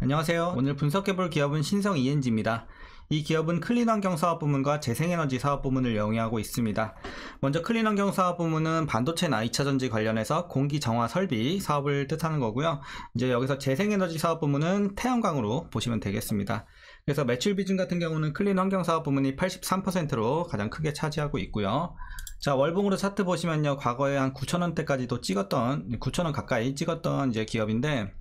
안녕하세요. 오늘 분석해볼 기업은 신성 ENG입니다. 이 기업은 클린환경 사업부문과 재생에너지 사업부문을 영위하고 있습니다. 먼저 클린환경 사업부문은 반도체나 2차전지 관련해서 공기정화 설비 사업을 뜻하는 거고요. 이제 여기서 재생에너지 사업부문은 태양광으로 보시면 되겠습니다. 그래서 매출 비중 같은 경우는 클린환경 사업부문이 83%로 가장 크게 차지하고 있고요. 자, 월봉으로 차트 보시면요, 과거에 한 9,000원대까지도 찍었던, 9,000원 가까이 찍었던 이제 기업인데,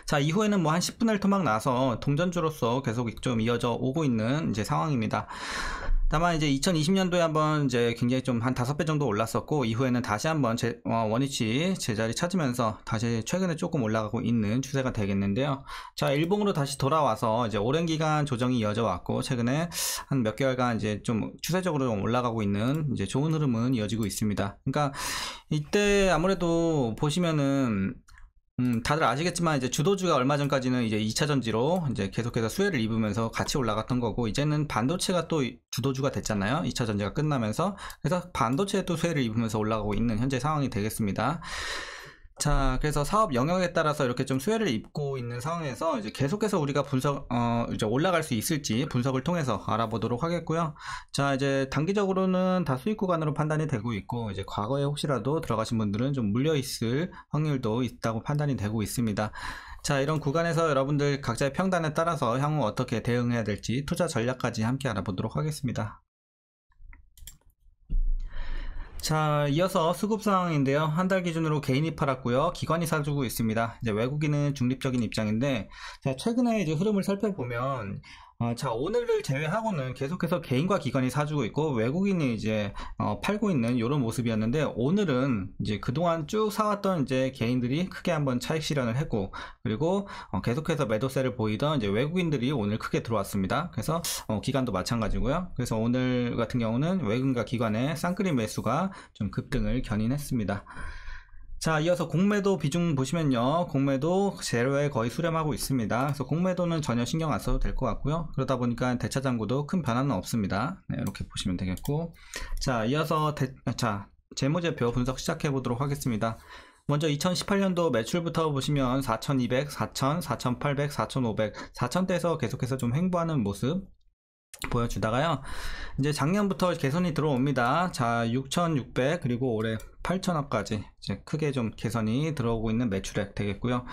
자, 이후에는 뭐 한 10분의 1 토막 나서 동전주로서 계속 좀 이어져 오고 있는 이제 상황입니다. 다만 이제 2020년도에 한번 이제 굉장히 좀 한 5배 정도 올랐었고, 이후에는 다시 한번 원위치 제자리 찾으면서 다시 최근에 조금 올라가고 있는 추세가 되겠는데요. 자, 일봉으로 다시 돌아와서 이제 오랜 기간 조정이 이어져 왔고, 최근에 한 몇 개월간 이제 좀 추세적으로 좀 올라가고 있는 이제 좋은 흐름은 이어지고 있습니다. 그러니까 이때 아무래도 보시면은 다들 아시겠지만 이제 주도주가 얼마 전까지는 이제 2차전지로 이제 계속해서 수혜를 입으면서 같이 올라갔던 거고, 이제는 반도체가 또 주도주가 됐잖아요. 2차전지가 끝나면서. 그래서 반도체에 또 수혜를 입으면서 올라가고 있는 현재 상황이 되겠습니다. 자, 그래서 사업 영역에 따라서 이렇게 좀 수혜를 입고 있는 상황에서 이제 계속해서 우리가 이제 올라갈 수 있을지 분석을 통해서 알아보도록 하겠고요. 자, 이제 단기적으로는 다 수익 구간으로 판단이 되고 있고, 이제 과거에 혹시라도 들어가신 분들은 좀 물려 있을 확률도 있다고 판단이 되고 있습니다. 자, 이런 구간에서 여러분들 각자의 평단에 따라서 향후 어떻게 대응해야 될지 투자 전략까지 함께 알아보도록 하겠습니다. 자, 이어서 수급 상황인데요. 한 달 기준으로 개인이 팔았고요. 기관이 사주고 있습니다. 이제 외국인은 중립적인 입장인데, 자, 최근에 이제 흐름을 살펴보면, 자, 오늘을 제외하고는 계속해서 개인과 기관이 사주고 있고, 외국인이 이제 팔고 있는 이런 모습이었는데, 오늘은 이제 그동안 쭉 사왔던 이제 개인들이 크게 한번 차익 실현을 했고, 그리고 계속해서 매도세를 보이던 이제 외국인들이 오늘 크게 들어왔습니다. 그래서 기관도 마찬가지고요. 그래서 오늘 같은 경우는 외국인과 기관의 쌍끌이 매수가 좀 급등을 견인했습니다. 자, 이어서 공매도 비중 보시면요, 공매도 제로에 거의 수렴하고 있습니다. 그래서 공매도는 전혀 신경 안 써도 될 것 같고요. 그러다 보니까 대차장구도 큰 변화는 없습니다. 네, 이렇게 보시면 되겠고, 자, 이어서 재무제표 분석 시작해 보도록 하겠습니다. 먼저 2018년도 매출부터 보시면 4,200, 4,000, 4,800, 4,500, 4,000대에서 계속해서 좀 횡보하는 모습 보여주다가요, 이제 작년부터 개선이 들어옵니다. 자, 6,600 그리고 올해 8,000억까지 이제 크게 좀 개선이 들어오고 있는 매출액 되겠고요.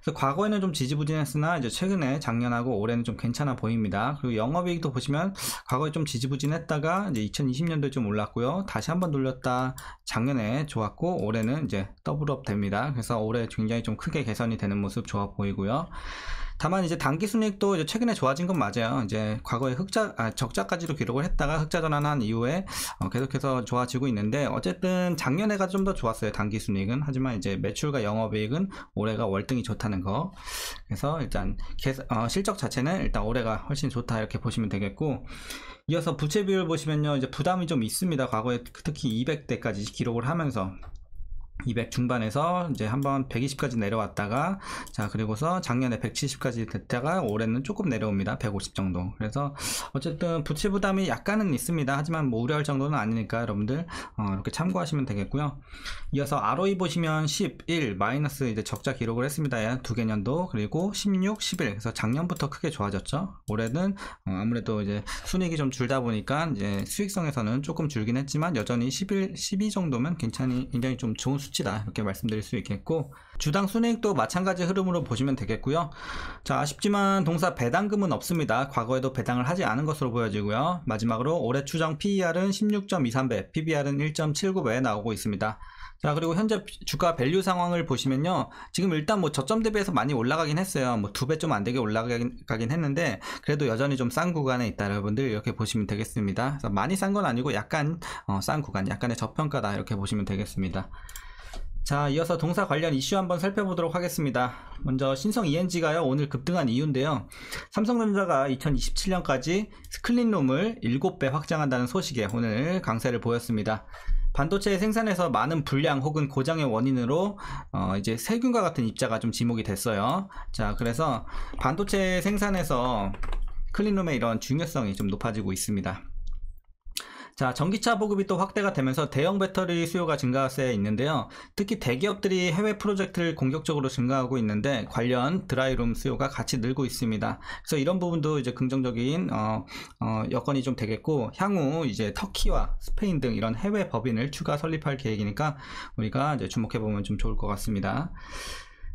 그래서 과거에는 좀 지지부진했으나 이제 최근에 작년하고 올해는 좀 괜찮아 보입니다. 그리고 영업이익도 보시면 과거에 좀 지지부진했다가 이제 2020년도에 좀 올랐고요. 다시 한번 돌렸다 작년에 좋았고, 올해는 이제 더블업 됩니다. 그래서 올해 굉장히 좀 크게 개선이 되는 모습 좋아 보이고요. 다만 이제 단기 순이익도 이제 최근에 좋아진 건 맞아요. 이제 과거에 적자까지도 기록을 했다가 흑자 전환한 이후에 계속해서 좋아지고 있는데, 어쨌든 작년에가 좀 더 좋았어요, 단기 순이익은. 하지만 이제 매출과 영업이익은 올해가 월등히 좋다는 거. 그래서 일단 실적 자체는 일단 올해가 훨씬 좋다 이렇게 보시면 되겠고, 이어서 부채 비율 보시면요, 이제 부담이 좀 있습니다. 과거에 특히 200대까지 기록을 하면서 200 중반에서 이제 한번 120까지 내려왔다가, 자, 그리고서 작년에 170까지 됐다가 올해는 조금 내려옵니다. 150 정도. 그래서 어쨌든 부채 부담이 약간은 있습니다. 하지만 뭐 우려할 정도는 아니니까 여러분들 이렇게 참고하시면 되겠고요. 이어서 ROE 보시면 11 마이너스 이제 적자 기록을 했습니다. 두 개년도. 그리고 16, 11. 그래서 작년부터 크게 좋아졌죠. 올해는 아무래도 이제 순이익이 좀 줄다 보니까 이제 수익성에서는 조금 줄긴 했지만 여전히 11, 12 정도면 굉장히 좀 좋은 수치다 이렇게 말씀드릴 수 있겠고, 주당 순이익도 마찬가지 흐름으로 보시면 되겠고요. 자, 아쉽지만 동사 배당금은 없습니다. 과거에도 배당을 하지 않은 것으로 보여지고요. 마지막으로 올해 추정 PER은 16.23배, PBR은 1.79배 나오고 있습니다. 자, 그리고 현재 주가 밸류 상황을 보시면요, 지금 일단 뭐 저점 대비해서 많이 올라가긴 했어요. 뭐 2배 좀 안 되게 올라가긴 했는데, 그래도 여전히 좀 싼 구간에 있다 여러분들 이렇게 보시면 되겠습니다. 그래서 많이 싼 건 아니고 약간 싼 구간, 약간의 저평가다 이렇게 보시면 되겠습니다. 자, 이어서 동사 관련 이슈 한번 살펴보도록 하겠습니다. 먼저 신성 ENG가요, 오늘 급등한 이유인데요, 삼성전자가 2027년까지 클린룸을 7배 확장한다는 소식에 오늘 강세를 보였습니다. 반도체 생산에서 많은 불량 혹은 고장의 원인으로 이제 세균과 같은 입자가 좀 지목이 됐어요. 자, 그래서 반도체 생산에서 클린룸의 이런 중요성이 좀 높아지고 있습니다. 자, 전기차 보급이 또 확대가 되면서 대형 배터리 수요가 증가세 있는데요. 특히 대기업들이 해외 프로젝트를 공격적으로 증가하고 있는데 관련 드라이룸 수요가 같이 늘고 있습니다. 그래서 이런 부분도 이제 긍정적인 여건이 좀 되겠고, 향후 이제 터키와 스페인 등 이런 해외 법인을 추가 설립할 계획이니까 우리가 이제 주목해 보면 좀 좋을 것 같습니다.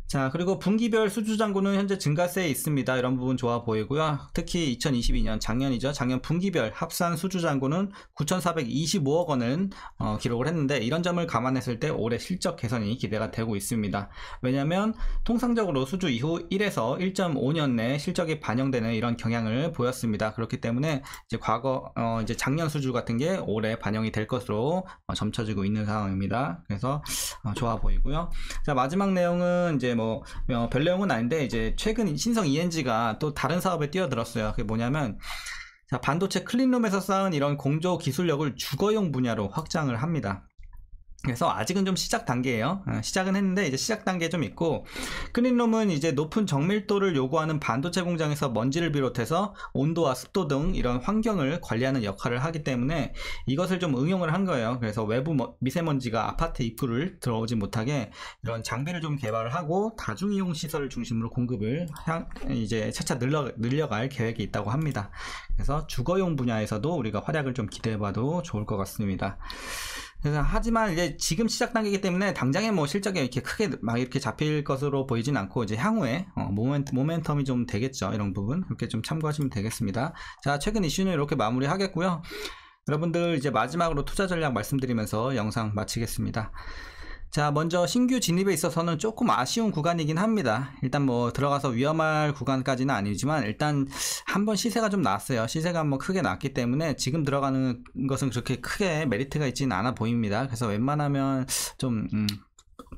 자, 그리고 분기별 수주잔고는 현재 증가세에 있습니다. 이런 부분 좋아 보이고요. 특히 2022년 작년이죠. 작년 분기별 합산 수주잔고는 9,425억 원을 기록을 했는데, 이런 점을 감안했을 때 올해 실적 개선이 기대가 되고 있습니다. 왜냐하면 통상적으로 수주 이후 1에서 1.5년 내 실적이 반영되는 이런 경향을 보였습니다. 그렇기 때문에 이제 이제 작년 수주 같은 게 올해 반영이 될 것으로 점쳐지고 있는 상황입니다. 그래서 좋아 보이고요. 자, 마지막 내용은 이제 별 내용은 아닌데, 이제 최근 신성 ENG가 또 다른 사업에 뛰어들었어요. 그게 뭐냐면, 자, 반도체 클린룸에서 쌓은 이런 공조 기술력을 주거용 분야로 확장을 합니다. 그래서 아직은 좀 시작 단계예요. 시작은 했는데 이제 시작 단계에 좀 있고, 클린룸은 이제 높은 정밀도를 요구하는 반도체 공장에서 먼지를 비롯해서 온도와 습도 등 이런 환경을 관리하는 역할을 하기 때문에 이것을 좀 응용을 한 거예요. 그래서 외부 미세먼지가 아파트 입구를 들어오지 못하게 이런 장비를 좀 개발을 하고 다중이용 시설을 중심으로 공급을 이제 차차 늘려갈 계획이 있다고 합니다. 그래서 주거용 분야에서도 우리가 활약을 좀 기대해봐도 좋을 것 같습니다. 그래서 하지만 이제 지금 시작 단계이기 때문에 당장에 뭐 실적이 이렇게 크게 막 이렇게 잡힐 것으로 보이진 않고, 이제 향후에 모멘텀이 좀 되겠죠. 이런 부분 이렇게 좀 참고하시면 되겠습니다. 자, 최근 이슈는 이렇게 마무리하겠고요. 여러분들 이제 마지막으로 투자 전략 말씀드리면서 영상 마치겠습니다. 자, 먼저 신규 진입에 있어서는 조금 아쉬운 구간이긴 합니다. 일단 뭐 들어가서 위험할 구간까지는 아니지만 일단 한번 시세가 좀 났어요. 시세가 뭐 크게 났기 때문에 지금 들어가는 것은 그렇게 크게 메리트가 있지는 않아 보입니다. 그래서 웬만하면 좀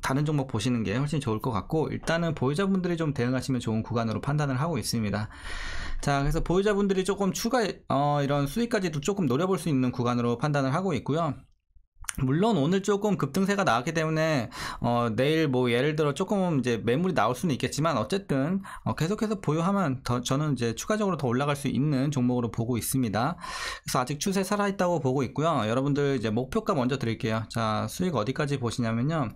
다른 종목 보시는 게 훨씬 좋을 것 같고, 일단은 보유자분들이 좀 대응하시면 좋은 구간으로 판단을 하고 있습니다. 자, 그래서 보유자분들이 조금 추가 이런 수익까지도 조금 노려볼 수 있는 구간으로 판단을 하고 있고요. 물론 오늘 조금 급등세가 나왔기 때문에 내일 뭐 예를 들어 조금 이제 매물이 나올 수는 있겠지만, 어쨌든 계속해서 보유하면 저는 이제 추가적으로 더 올라갈 수 있는 종목으로 보고 있습니다. 그래서 아직 추세 살아있다고 보고 있고요. 여러분들 이제 목표가 먼저 드릴게요. 자, 수익 어디까지 보시냐면요.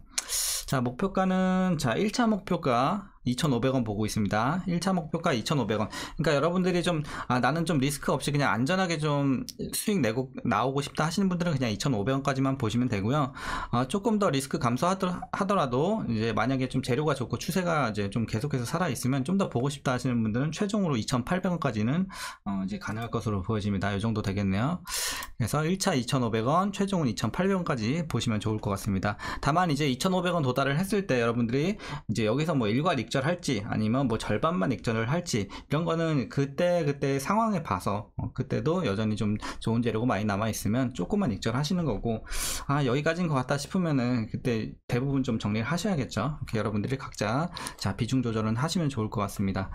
자, 목표가는, 자, 1차 목표가 2,500원 보고 있습니다. 1차 목표가 2,500원. 그러니까 여러분들이 좀 나는 좀 리스크 없이 그냥 안전하게 좀 수익 내고 나오고 싶다 하시는 분들은 그냥 2,500원까지만 보시면 되고요. 조금 더 리스크 감소하더라도 이제 만약에 좀 재료가 좋고 추세가 이제 좀 계속해서 살아 있으면 좀 더 보고 싶다 하시는 분들은 최종으로 2,800원까지는 이제 가능할 것으로 보여집니다. 이 정도 되겠네요. 그래서 1차 2,500원, 최종은 2,800원까지 보시면 좋을 것 같습니다. 다만 이제 2,500원 도달을 했을 때 여러분들이 이제 여기서 뭐 일괄 익절할지 아니면 뭐 절반만 익절을 할지, 이런 거는 그때 상황에 봐서 그때도 여전히 좀 좋은 재료가 많이 남아 있으면 조금만 익절하시는 거고, 여기까지인 것 같다 싶으면은 그때 대부분 좀 정리를 하셔야겠죠. 이렇게 여러분들이 각자 자 비중 조절은 하시면 좋을 것 같습니다.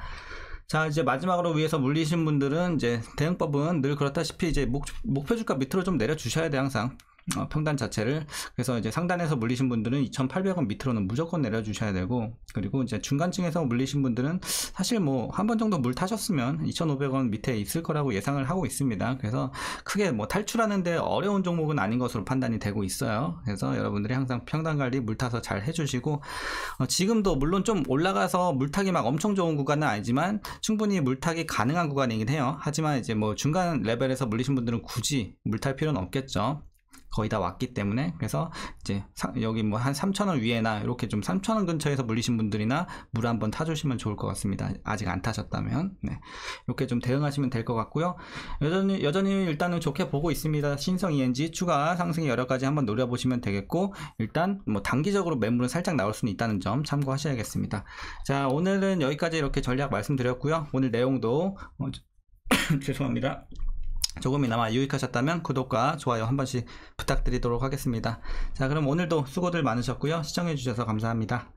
자, 이제 마지막으로 위에서 물리신 분들은 이제 대응법은 늘 그렇다시피 이제 목표 주가 밑으로 좀 내려 주셔야 돼, 항상. 평단 자체를. 그래서 이제 상단에서 물리신 분들은 2,800원 밑으로는 무조건 내려주셔야 되고, 그리고 이제 중간층에서 물리신 분들은 사실 뭐 한 번 정도 물 타셨으면 2,500원 밑에 있을 거라고 예상을 하고 있습니다. 그래서 크게 뭐 탈출하는데 어려운 종목은 아닌 것으로 판단이 되고 있어요. 그래서 여러분들이 항상 평단 관리 물 타서 잘 해주시고, 지금도 물론 좀 올라가서 물타기 막 엄청 좋은 구간은 아니지만 충분히 물타기 가능한 구간이긴 해요. 하지만 이제 뭐 중간 레벨에서 물리신 분들은 굳이 물탈 필요는 없겠죠. 거의 다 왔기 때문에. 그래서 이제 여기 뭐 한 3,000원 위에나 이렇게 좀 3,000원 근처에서 물리신 분들이나 물 한번 타주시면 좋을 것 같습니다. 아직 안 타셨다면. 네. 이렇게 좀 대응하시면 될 것 같고요. 여전히 일단은 좋게 보고 있습니다. 신성 ENG 추가 상승이 여러 가지 한번 노려보시면 되겠고, 일단 뭐 단기적으로 매물은 살짝 나올 수는 있다는 점 참고하셔야겠습니다. 자, 오늘은 여기까지 이렇게 전략 말씀드렸고요. 오늘 내용도 죄송합니다. 조금이나마 유익하셨다면 구독과 좋아요 한 번씩 부탁드리도록 하겠습니다. 자, 그럼 오늘도 수고들 많으셨고요. 시청해주셔서 감사합니다.